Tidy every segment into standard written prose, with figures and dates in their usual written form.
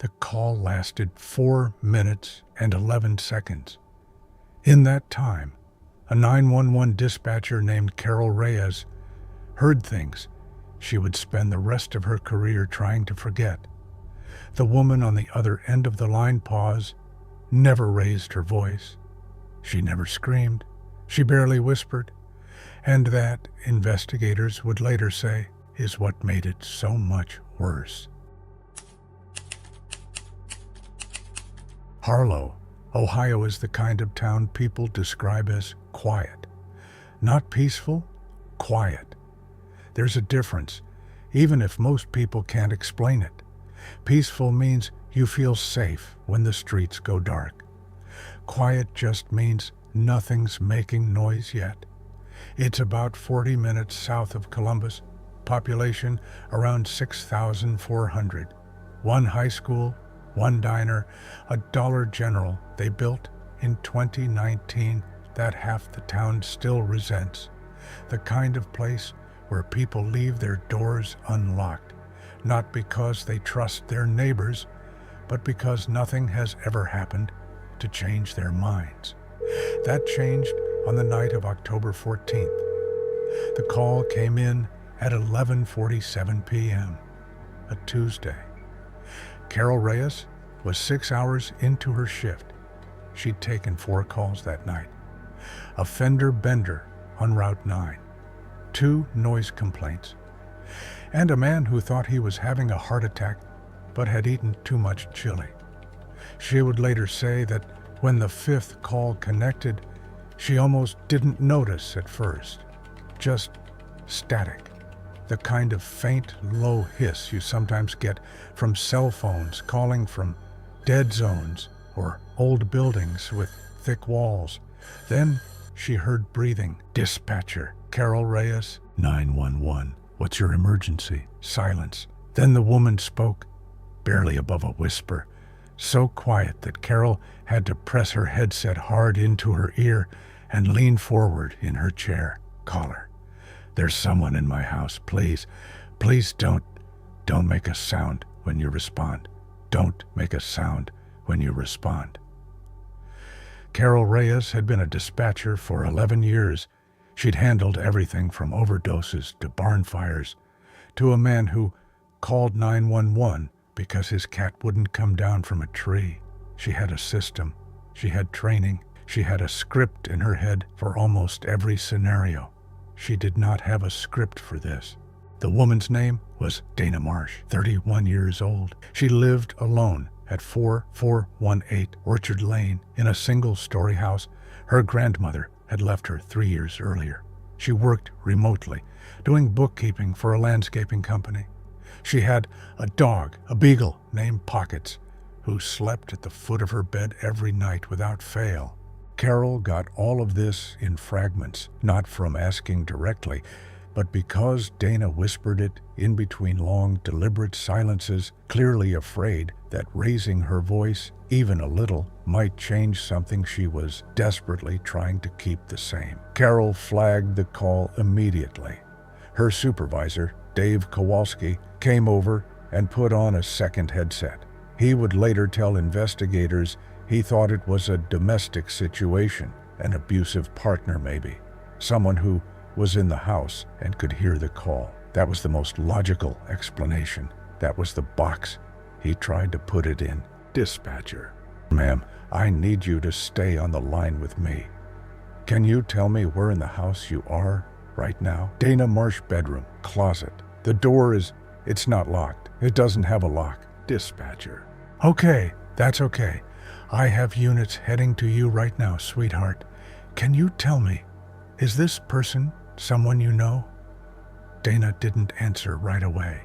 The call lasted 4 minutes and 11 seconds. In that time, a 911 dispatcher named Carol Reyes heard things she would spend the rest of her career trying to forget. The woman on the other end of the line paused, never raised her voice. She never screamed. She barely whispered. And that, investigators would later say, is what made it so much worse. Harlow, Ohio is the kind of town people describe as quiet. Not peaceful, quiet. There's a difference, even if most people can't explain it. Peaceful means you feel safe when the streets go dark. Quiet just means nothing's making noise yet. It's about 40 minutes south of Columbus, population around 6,400. One high school, one diner, a Dollar General they built in 2019 that half the town still resents. The kind of place where people leave their doors unlocked, not because they trust their neighbors, but because nothing has ever happened to change their minds. That changed on the night of October 14th. The call came in at 11:47 p.m., a Tuesday. Carol Reyes was 6 hours into her shift. She'd taken 4 calls that night. A fender bender on Route 9, 2 noise complaints, and a man who thought he was having a heart attack but had eaten too much chili. She would later say that when the 5th call connected, she almost didn't notice at first. Just static, the kind of faint, low hiss you sometimes get from cell phones calling from dead zones or old buildings with thick walls. Then she heard breathing. Dispatcher, Carol Reyes, 911. What's your emergency? Silence. Then the woman spoke, barely above a whisper, so quiet that Carol had to press her headset hard into her ear and lean forward in her chair. Caller, there's someone in my house. Please don't make a sound when you respond. Don't make a sound when you respond. Carol Reyes had been a dispatcher for 11 years. She'd handled everything from overdoses to barn fires to a man who called 911 because his cat wouldn't come down from a tree. She had a system. She had training. She had a script in her head for almost every scenario. She did not have a script for this. The woman's name was Dana Marsh, 31 years old. She lived alone at 4418 Orchard Lane in a single-story house. Her grandmother had left her 3 years earlier. She worked remotely, doing bookkeeping for a landscaping company. She had a dog, a beagle named Pockets, who slept at the foot of her bed every night without fail. Carol got all of this in fragments, not from asking directly, but because Dana whispered it in between long, deliberate silences, clearly afraid that raising her voice even a little might change something she was desperately trying to keep the same. Carol flagged the call immediately. Her supervisor, Dave Kowalski, came over and put on a second headset. He would later tell investigators he thought it was a domestic situation, an abusive partner maybe, someone who was in the house and could hear the call. That was the most logical explanation. That was the box he tried to put it in. Dispatcher, ma'am, I need you to stay on the line with me. Can you tell me where in the house you are right now? Dana Marsh bedroom, closet. The door it's not locked. It doesn't have a lock. Dispatcher. Okay, that's okay. I have units heading to you right now, sweetheart. Can you tell me, is this person someone you know? Dana didn't answer right away.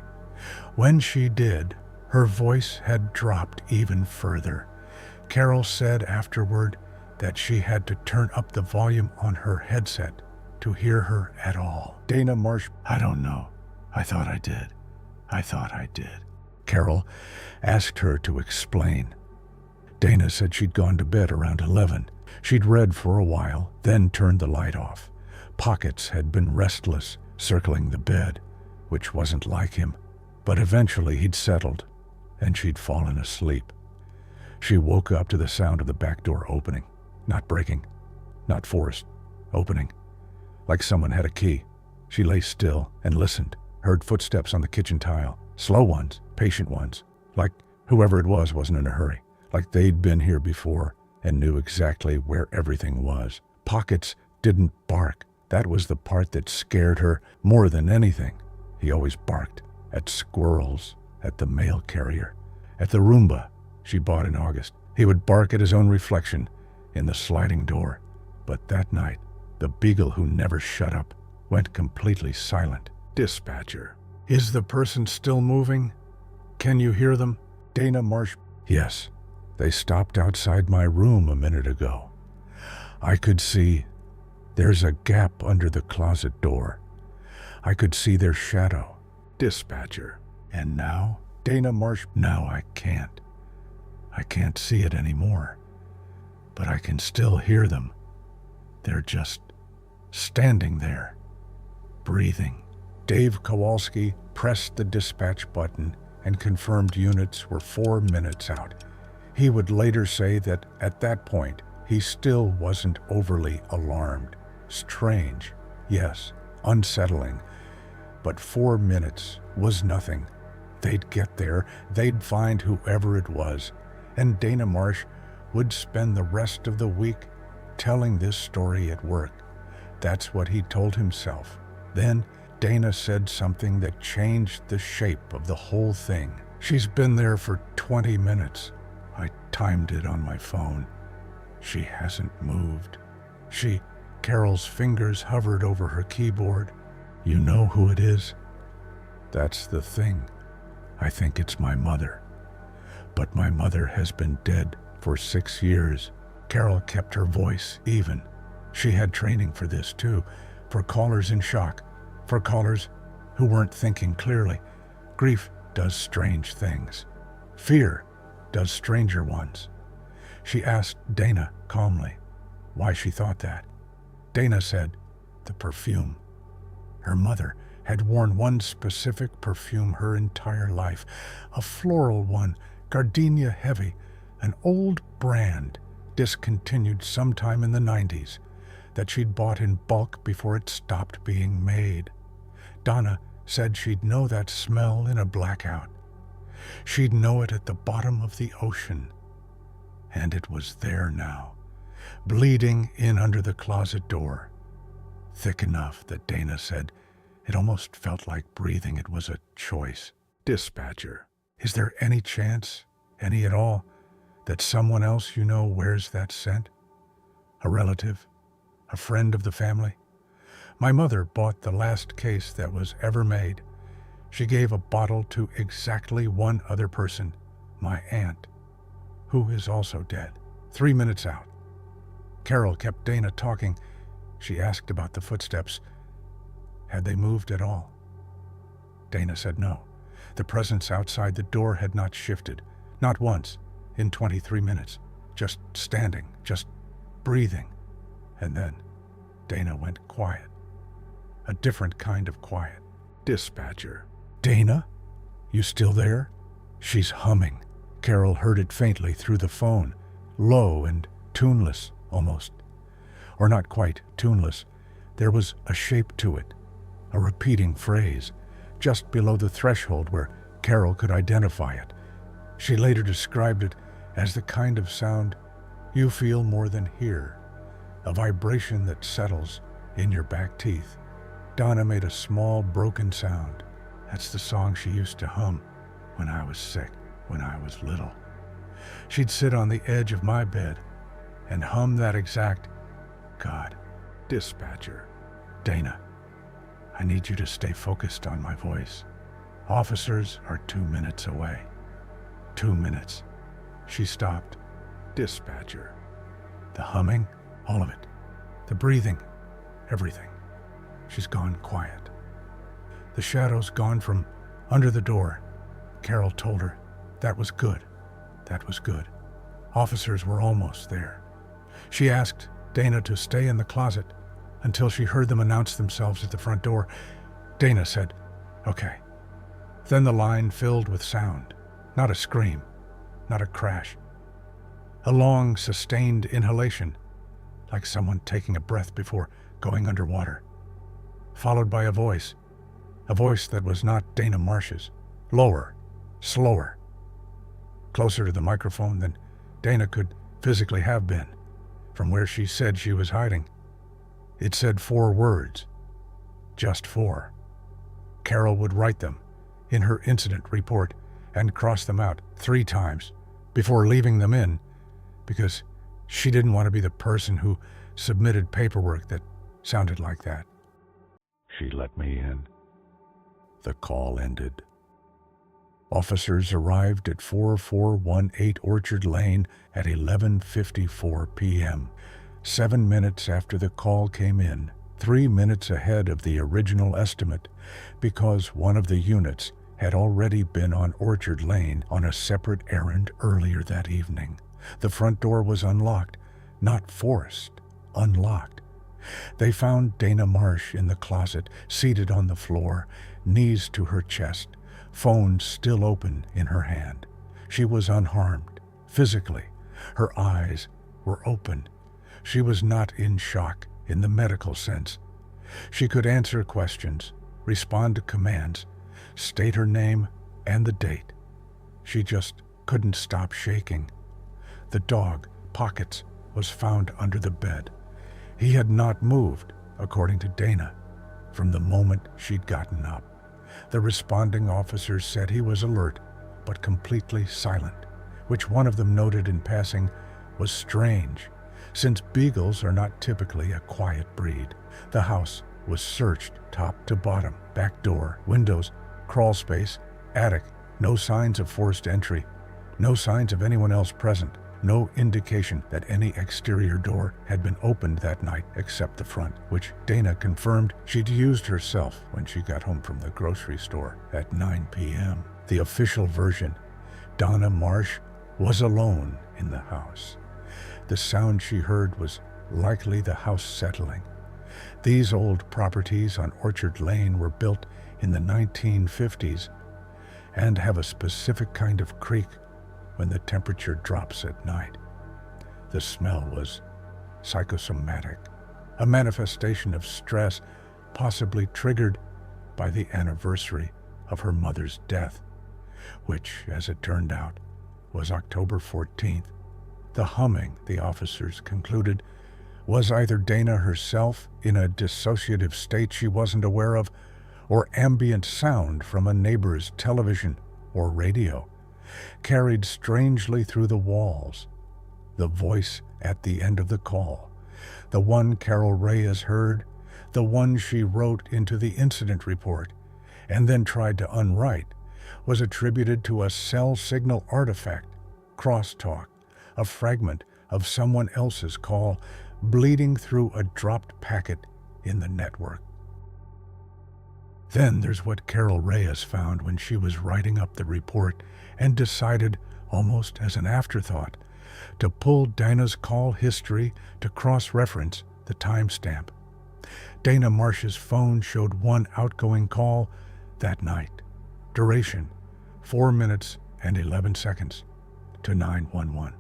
When she did, her voice had dropped even further. Carol said afterward that she had to turn up the volume on her headset to hear her at all. Dana Marsh, I don't know. I thought I did. Carol asked her to explain. Dana said she'd gone to bed around 11. She'd read for a while, then turned the light off. Pockets had been restless, circling the bed, which wasn't like him, but eventually he'd settled Then she'd fallen asleep. She woke up to the sound of the back door opening. Not breaking, not forced, opening. Like someone had a key. She lay still and listened, heard footsteps on the kitchen tile. Slow ones, patient ones. Like whoever it was wasn't in a hurry. Like they'd been here before and knew exactly where everything was. Pockets didn't bark. That was the part that scared her more than anything. He always barked at squirrels, at the mail carrier, at the Roomba she bought in August. He would bark at his own reflection in the sliding door. But that night, the beagle who never shut up went completely silent. Dispatcher. Is the person still moving? Can you hear them? Dana Marsh. Yes. They stopped outside my room a minute ago. I could see there's a gap under the closet door. I could see their shadow. Dispatcher. And now? Dana Marsh. Now I can't. I can't see it anymore. But I can still hear them. They're just standing there, breathing. Dave Kowalski pressed the dispatch button and confirmed units were 4 minutes out. He would later say that at that point, he still wasn't overly alarmed. Strange, yes, unsettling. But 4 minutes was nothing. They'd get there, they'd find whoever it was, and Dana Marsh would spend the rest of the week telling this story at work. That's what he told himself. Then Dana said something that changed the shape of the whole thing. She's been there for 20 minutes. I timed it on my phone. She hasn't moved. Carol's fingers hovered over her keyboard. You know who it is? That's the thing. I think it's my mother. But my mother has been dead for 6 years. Carol kept her voice even. She had training for this too, for callers in shock, for callers who weren't thinking clearly. Grief does strange things. Fear does stranger ones. She asked Dana calmly why she thought that. Dana said, the perfume. Her mother had worn one specific perfume her entire life, a floral one, gardenia heavy, an old brand discontinued sometime in the 90s that she'd bought in bulk before it stopped being made. Donna said she'd know that smell in a blackout. She'd know it at the bottom of the ocean. And it was there now, bleeding in under the closet door. Thick enough that Dana said it almost felt like breathing. It was a choice. Dispatcher. Is there any chance, any at all, that someone else you know wears that scent? A relative? A friend of the family? My mother bought the last case that was ever made. She gave a bottle to exactly one other person, my aunt, who is also dead, 3 minutes out. Carol kept Dana talking. She asked about the footsteps. Had they moved at all? Dana said no. The presence outside the door had not shifted, not once, in 23 minutes. Just standing, just breathing. And then Dana went quiet. A different kind of quiet. Dispatcher. Dana? You still there? She's humming. Carol heard it faintly through the phone, low and tuneless almost. Or not quite tuneless. There was a shape to it, a repeating phrase, just below the threshold where Carol could identify it. She later described it as the kind of sound you feel more than hear, a vibration that settles in your back teeth. Donna made a small, broken sound. That's the song she used to hum when I was sick, when I was little. She'd sit on the edge of my bed and hum that exact, God, dispatcher. Dana, I need you to stay focused on my voice. Officers are 2 minutes away. 2 minutes. She stopped. Dispatcher. The humming, all of it. The breathing, everything. She's gone quiet. The shadow's gone from under the door. Carol told her that was good. That was good. Officers were almost there. She asked Dana to stay in the closet until she heard them announce themselves at the front door. Dana said, okay. Then the line filled with sound. Not a scream, not a crash. A long, sustained inhalation, like someone taking a breath before going underwater. Followed by a voice that was not Dana Marsh's. Lower, slower. Closer to the microphone than Dana could physically have been, from where she said she was hiding. It said 4 words. Just 4. Carol would write them in her incident report and cross them out 3 times before leaving them in, because she didn't want to be the person who submitted paperwork that sounded like that. She let me in. The call ended. Officers arrived at 4418 Orchard Lane at 11:54 p.m., 7 minutes after the call came in, 3 minutes ahead of the original estimate, because one of the units had already been on Orchard Lane on a separate errand earlier that evening. The front door was unlocked, not forced, unlocked. They found Dana Marsh in the closet, seated on the floor, knees to her chest, phone still open in her hand. She was unharmed, physically. Her eyes were open. She was not in shock in the medical sense. She could answer questions, respond to commands, state her name and the date. She just couldn't stop shaking. The dog, Pockets, was found under the bed. He had not moved, according to Dana, from the moment she'd gotten up. The responding officers said he was alert, but completely silent, which one of them noted in passing was strange, since beagles are not typically a quiet breed. The house was searched top to bottom, back door, windows, crawl space, attic. No signs of forced entry, no signs of anyone else present, no indication that any exterior door had been opened that night except the front, which Dana confirmed she'd used herself when she got home from the grocery store at 9 p.m. The official version, Dana Marsh was alone in the house. The sound she heard was likely the house settling. These old properties on Orchard Lane were built in the 1950s and have a specific kind of creak when the temperature drops at night. The smell was psychosomatic, a manifestation of stress possibly triggered by the anniversary of her mother's death, which, as it turned out, was October 14th. The humming, the officers concluded, was either Dana herself in a dissociative state she wasn't aware of, or ambient sound from a neighbor's television or radio, carried strangely through the walls. The voice at the end of the call, the one Carol Reyes heard, the one she wrote into the incident report and then tried to unwrite, was attributed to a cell signal artifact, crosstalk, a fragment of someone else's call bleeding through a dropped packet in the network. Then there's what Carol Reyes found when she was writing up the report and decided, almost as an afterthought, to pull Dana's call history to cross-reference the timestamp. Dana Marsh's phone showed one outgoing call that night. Duration, 4 minutes and 11 seconds to 911.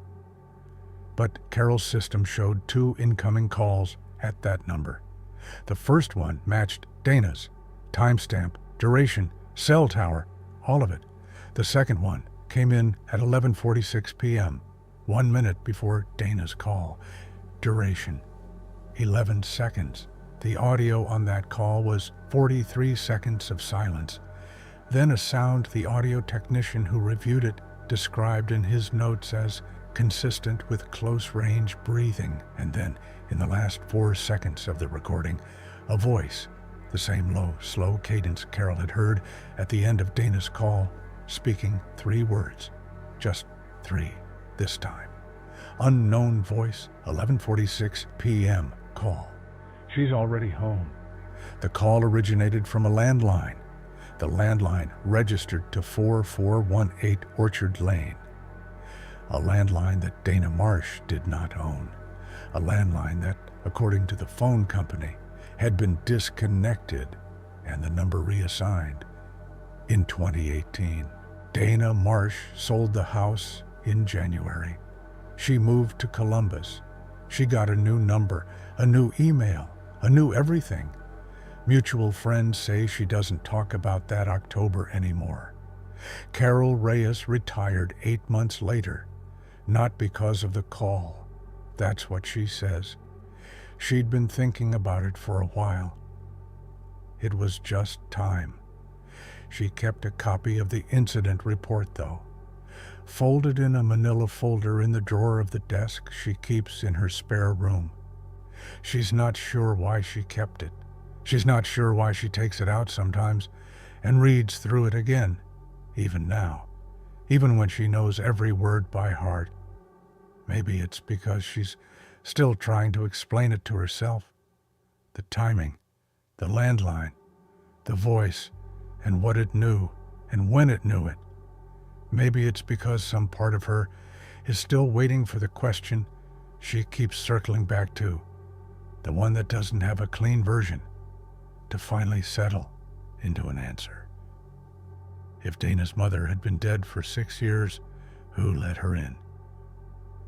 But Carol's system showed 2 incoming calls at that number. The first one matched Dana's. Timestamp, duration, cell tower, all of it. The second one came in at 11:46 p.m., 1 minute before Dana's call. Duration, 11 seconds. The audio on that call was 43 seconds of silence. Then a sound the audio technician who reviewed it described in his notes as consistent with close-range breathing. And then, in the last 4 seconds of the recording, a voice, the same low, slow cadence Carol had heard at the end of Dana's call, speaking 3 words. Just 3 this time. Unknown voice, 11:46 p.m. call. She's already home. The call originated from a landline. The landline registered to 4418 Orchard Lane. A landline that Dana Marsh did not own. A landline that, according to the phone company, had been disconnected and the number reassigned in 2018. Dana Marsh sold the house in January. She moved to Columbus. She got a new number, a new email, a new everything. Mutual friends say she doesn't talk about that October anymore. Carol Reyes retired 8 months later, not because of the call. That's what she says. She'd been thinking about it for a while. It was just time. She kept a copy of the incident report, though, folded in a manila folder in the drawer of the desk she keeps in her spare room. She's not sure why she kept it. She's not sure why she takes it out sometimes and reads through it again, even now, even when she knows every word by heart. Maybe it's because she's still trying to explain it to herself. The timing, the landline, the voice, and what it knew, and when it knew it. Maybe it's because some part of her is still waiting for the question she keeps circling back to, the one that doesn't have a clean version, to finally settle into an answer. If Dana's mother had been dead for 6 years, who let her in?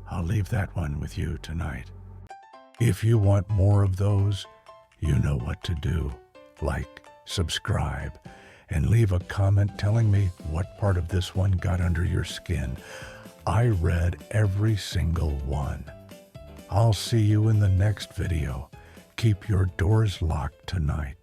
I'll leave that one with you tonight. If you want more of those, you know what to do. Like, subscribe, and leave a comment telling me what part of this one got under your skin. I read every single one. I'll see you in the next video. Keep your doors locked tonight.